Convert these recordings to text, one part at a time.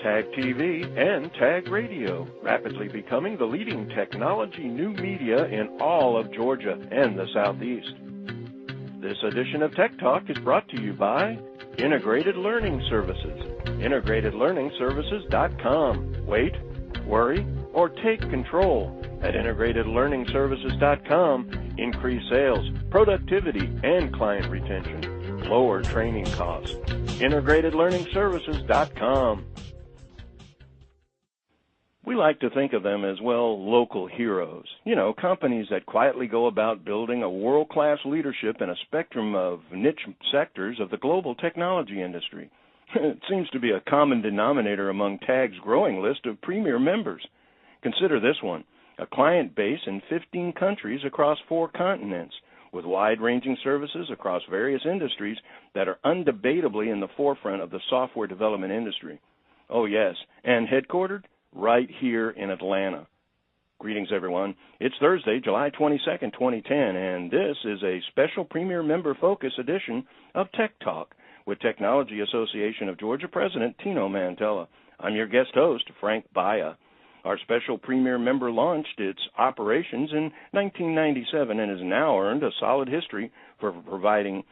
Tag TV, and Tag Radio, rapidly becoming the leading technology new media in all of Georgia and the Southeast. This edition of Tech Talk is brought to you by Integrated Learning Services, integratedlearningservices.com. Wait, worry, or take control. At integratedlearningservices.com, increase sales, productivity, and client retention. Lower training costs. integratedlearningservices.com. We like to think of them as, well, local heroes. You know, companies that quietly go about building a world-class leadership in a spectrum of niche sectors of the global technology industry. It seems to be a common denominator among TAG's growing list of premier members. Consider this one, a client base in 15 countries across 4 continents, with wide-ranging services across various industries that are undebatably in the forefront of the software development industry. Oh, yes, and headquartered right here in Atlanta. Greetings, everyone. It's Thursday, July 22nd, 2010, and this is a special Premier Member Focus edition of Tech Talk with Technology Association of Georgia President Tino Mantella. I'm your guest host, Frank Baia. Our special Premier Member launched its operations in 1997 and has now earned a solid history for providing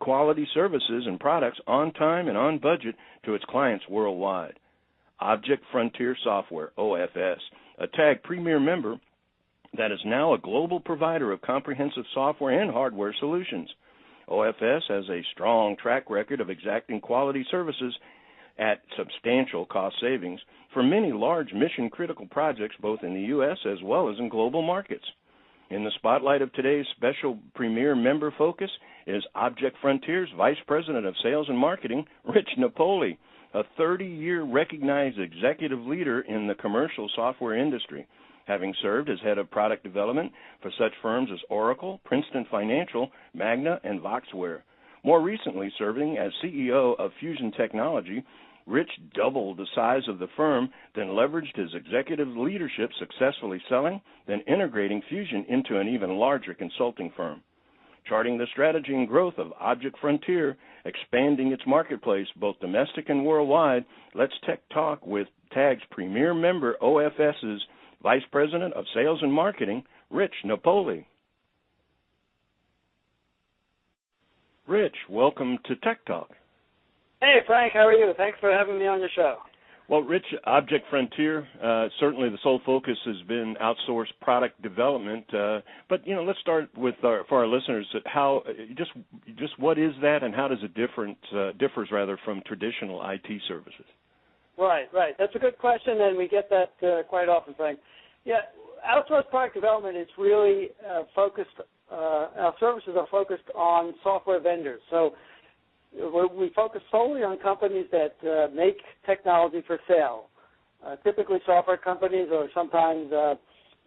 quality services and products on time and on budget to its clients worldwide. ObjectFrontier Software, OFS, a TAG Premier Member that is now a global provider of comprehensive software and hardware solutions. OFS has a strong track record of exacting quality services at substantial cost savings for many large mission-critical projects both in the U.S. as well as in global markets. In the spotlight of today's special Premier Member Focus is ObjectFrontier's Vice President of Sales and Marketing, Rich Napoli, a 30-year recognized executive leader in the commercial software industry, having served as head of product development for such firms as Oracle, Princeton Financial, Magna, and Voxware. More recently serving as CEO of Fusion Technology, Rich doubled the size of the firm, then leveraged his executive leadership successfully selling, then integrating Fusion into an even larger consulting firm. Charting the strategy and growth of ObjectFrontier, expanding its marketplace both domestic and worldwide, let's Tech Talk with TAG's Premier Member OFS's Vice President of Sales and Marketing, Rich Napoli. Rich, welcome to Tech Talk. Hey, Frank, how are you? Thanks for having me on your show. Well, Rich, ObjectFrontier, certainly the sole focus has been outsourced product development. But let's start with for our listeners, how just what is that, and how does it differs from traditional IT services? Right. That's a good question, and we get that quite often, Frank. Yeah, outsourced product development is really focused. Our services are focused on software vendors. So we focus solely on companies that make technology for sale, typically software companies or sometimes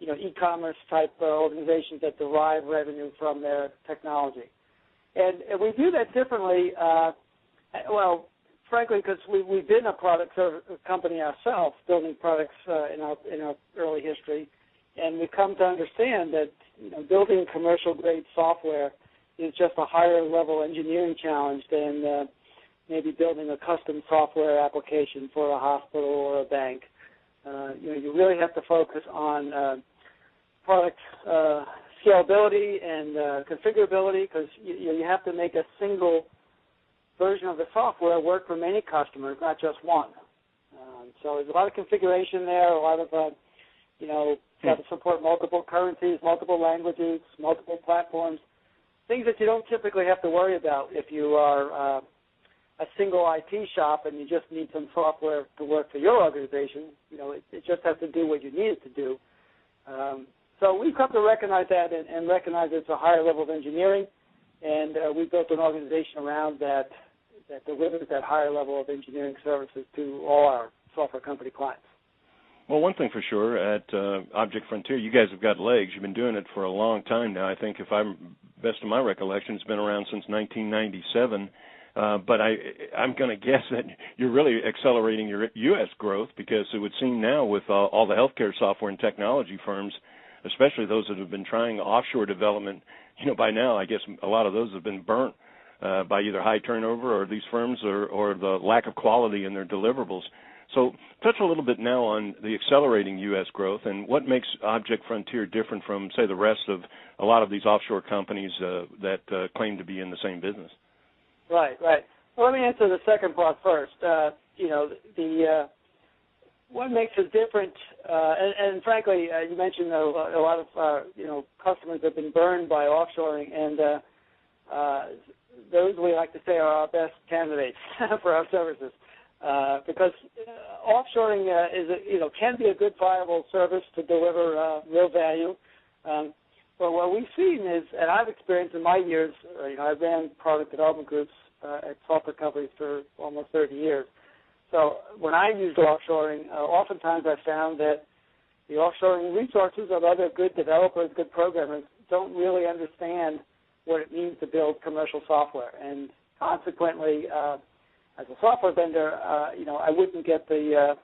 e-commerce type organizations that derive revenue from their technology. And we do that differently, frankly, because we've been a product company ourselves, building products in our early history, and we've come to understand that building commercial-grade software is just a higher level engineering challenge than maybe building a custom software application for a hospital or a bank. You really have to focus on product scalability and configurability, because you have to make a single version of the software work for many customers, not just one. So there's a lot of configuration there, a lot of, got to support multiple currencies, multiple languages, multiple platforms. Things that you don't typically have to worry about if you are a single IT shop and you just need some software to work for your organization. It just has to do what you need it to do. So we've come to recognize that and recognize it's a higher level of engineering, and we built an organization around that delivers that higher level of engineering services to all our software company clients. Well, one thing for sure, at ObjectFrontier, you guys have got legs. You've been doing it for a long time now. I think, best of my recollection, it's been around since 1997. But I'm going to guess that you're really accelerating your U.S. growth, because it would seem now with all the healthcare software and technology firms, especially those that have been trying offshore development, by now I guess a lot of those have been burnt by either high turnover or these firms or the lack of quality in their deliverables. So touch a little bit now on the accelerating U.S. growth and what makes ObjectFrontier different from, say, the rest of a lot of these offshore companies that claim to be in the same business. Right. Well, let me answer the second part first. What makes us different, and frankly, you mentioned a lot of customers have been burned by offshoring, and those we like to say are our best candidates for our services, because offshoring can be a good viable service to deliver real value. But what we've seen is, and I've experienced in my years, I ran product development groups at software companies for almost 30 years. So when I used offshoring, oftentimes I found that the offshoring resources of other good developers, good programmers, don't really understand what it means to build commercial software. And consequently, as a software vendor, I wouldn't get the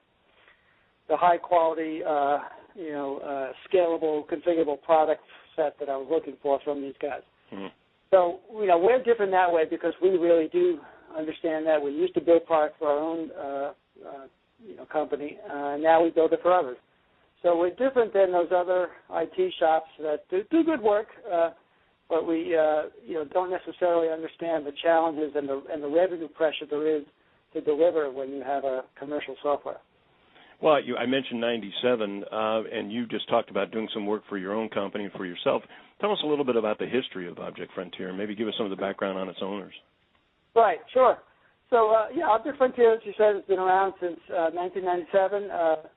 high quality, scalable, configurable product set that I was looking for from these guys. Mm-hmm. So, we're different that way because we really do understand that. We used to build products for our own, company, and now we build it for others. So we're different than those other IT shops that do good work, but we, don't necessarily understand the challenges and the revenue pressure there is to deliver when you have a commercial software. Well, I mentioned 97, and you just talked about doing some work for your own company and for yourself. Tell us a little bit about the history of ObjectFrontier, and maybe give us some of the background on its owners. Right, sure. So, ObjectFrontier, as you said, has been around since 1997.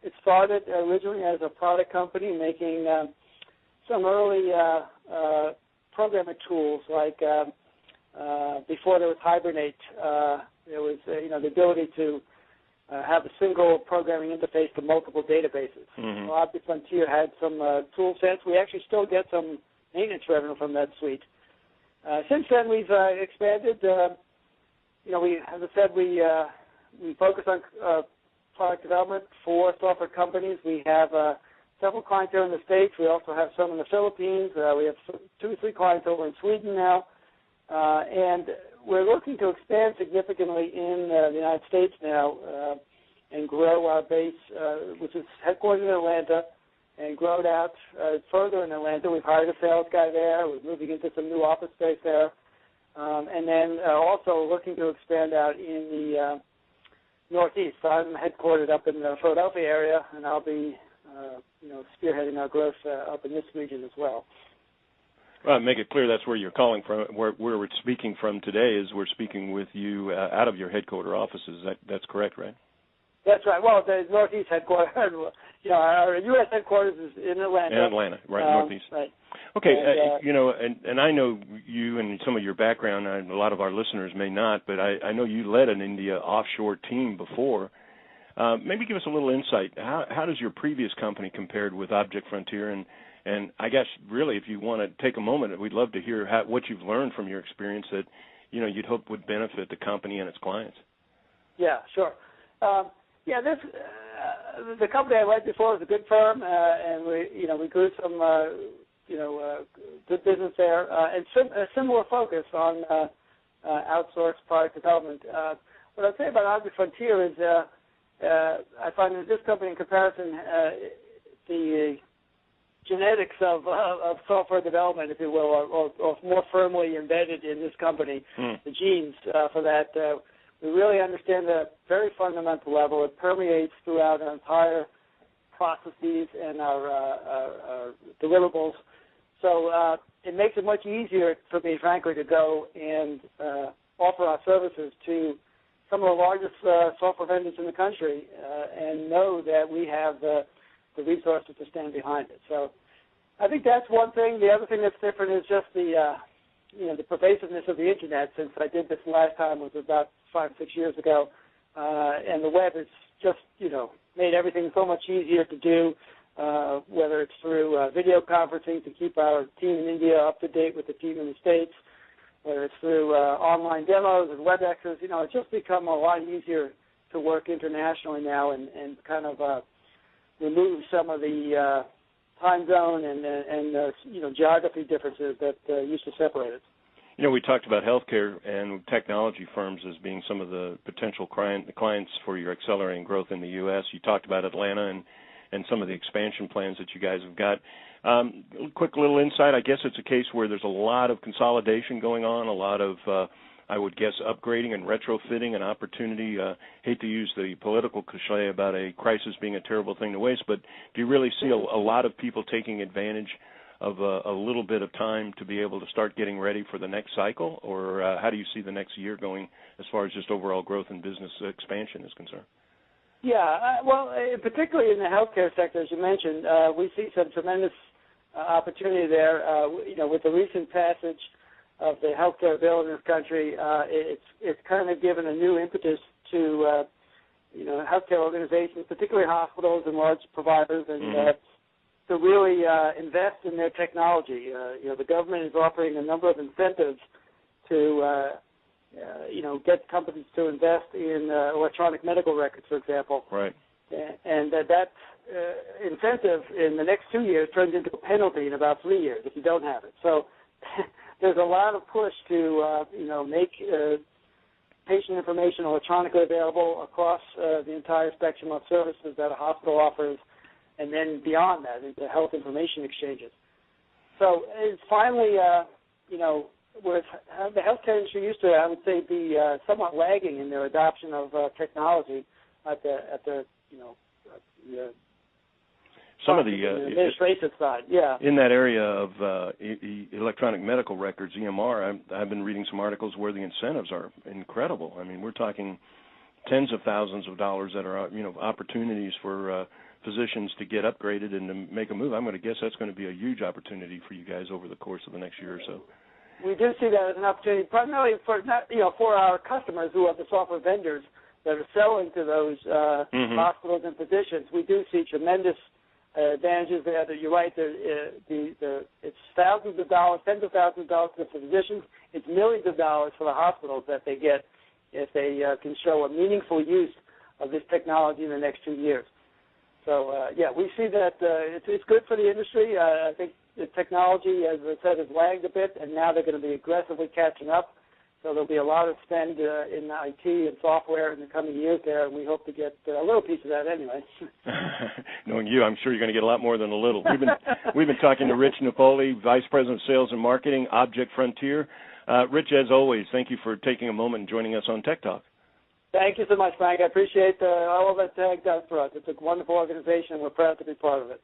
It started originally as a product company making some early programming tools, like before there was Hibernate, there was the ability to have a single programming interface to multiple databases. Mm-hmm. So ObjectFrontier had some tool sets. We actually still get some maintenance revenue from that suite. Since then, we've expanded. As I said, we focus on product development for software companies. We have several clients here in the States. We also have some in the Philippines. We have 2 or 3 clients over in Sweden now. And we're looking to expand significantly in the United States now and grow our base, which is headquartered in Atlanta, and grow it out further in Atlanta. We've hired a sales guy there. We're moving into some new office space there. And then also looking to expand out in the Northeast. So I'm headquartered up in the Philadelphia area, and I'll be, spearheading our growth up in this region as well. Well, make it clear that's where you're calling from. Where we're speaking from today is we're speaking with you out of your headquarter offices. That's correct, right? That's right. Well, the Northeast headquarters, our U.S. headquarters is in Atlanta. In Atlanta, right, Northeast. Right. Okay, and I know you and some of your background, and a lot of our listeners may not, but I know you led an India offshore team before. Maybe give us a little insight. How does your previous company compared with ObjectFrontier? And I guess, really, if you want to take a moment, we'd love to hear what you've learned from your experience that, you'd hope would benefit the company and its clients. Yeah, sure. The company I led before was a good firm, and we grew some, good business there, and a similar focus on outsourced product development. What I'd say about ObjectFrontier is I find that this company, in comparison, the genetics of software development, if you will, are more firmly embedded in this company, the genes for that. We really understand at a very fundamental level. It permeates throughout our entire processes and our deliverables. So it makes it much easier for me, frankly, to go and offer our services to some of the largest software vendors in the country and know that we have the resources to stand behind it. So I think that's one thing. The other thing that's different is just the pervasiveness of the Internet. Since I did this last time, was about 5 or 6 years ago, and the web has just, made everything so much easier to do, whether it's through video conferencing to keep our team in India up to date with the team in the States, whether it's through online demos and WebExes. It's just become a lot easier to work internationally now and kind of remove some of the time zone and geography differences that used to separate us. You know, we talked about healthcare and technology firms as being some of the potential clients for your accelerating growth in the U.S. You talked about Atlanta and some of the expansion plans that you guys have got. Quick little insight, I guess it's a case where there's a lot of consolidation going on, a lot of, I would guess, upgrading and retrofitting and opportunity. Hate to use the political cliche about a crisis being a terrible thing to waste, but do you really see a lot of people taking advantage of a little bit of time to be able to start getting ready for the next cycle, or how do you see the next year going as far as just overall growth and business expansion is concerned? Yeah, well, particularly in the healthcare sector, as you mentioned, we see some tremendous opportunity there. You know, with the recent passage of the healthcare bill in this country, it's kind of given a new impetus to you know, healthcare organizations, particularly hospitals and large providers, and to really invest in their technology. You know, the government is offering a number of incentives to, you know, get companies to invest in electronic medical records, for example. Right. And that incentive in the next 2 years turns into a penalty in about 3 years if you don't have it. So there's a lot of push to, you know, make patient information electronically available across the entire spectrum of services that a hospital offers, and then beyond that into health information exchanges. So it's finally, you know, where the healthcare industry used to, I would say, be somewhat lagging in their adoption of technology at the you know, some of the administrative side, yeah. In that area of electronic medical records, EMR, I've been reading some articles where the incentives are incredible. I mean, we're talking tens of thousands of dollars that are, you know, opportunities for physicians to get upgraded and to make a move. I'm going to guess that's going to be a huge opportunity for you guys over the course of the next year or so. We do see that as an opportunity, primarily for for our customers who are the software vendors that are selling to those hospitals and physicians. We do see tremendous advantages there. That you're right. It's thousands of dollars, tens of thousands of dollars for the physicians. It's millions of dollars for the hospitals that they get if they can show a meaningful use of this technology in the next 2 years. So, yeah, we see that it's good for the industry. I think the technology, as I said, has lagged a bit, and now they're going to be aggressively catching up. So there'll be a lot of spend in IT and software in the coming years there, and we hope to get a little piece of that anyway. Knowing you, I'm sure you're going to get a lot more than a little. We've been talking to Rich Napoli, Vice President of Sales and Marketing, ObjectFrontier. Rich, as always, thank you for taking a moment and joining us on Tech Talk. Thank you so much, Frank. I appreciate all that TAG does for us. It's a wonderful organization, and we're proud to be part of it.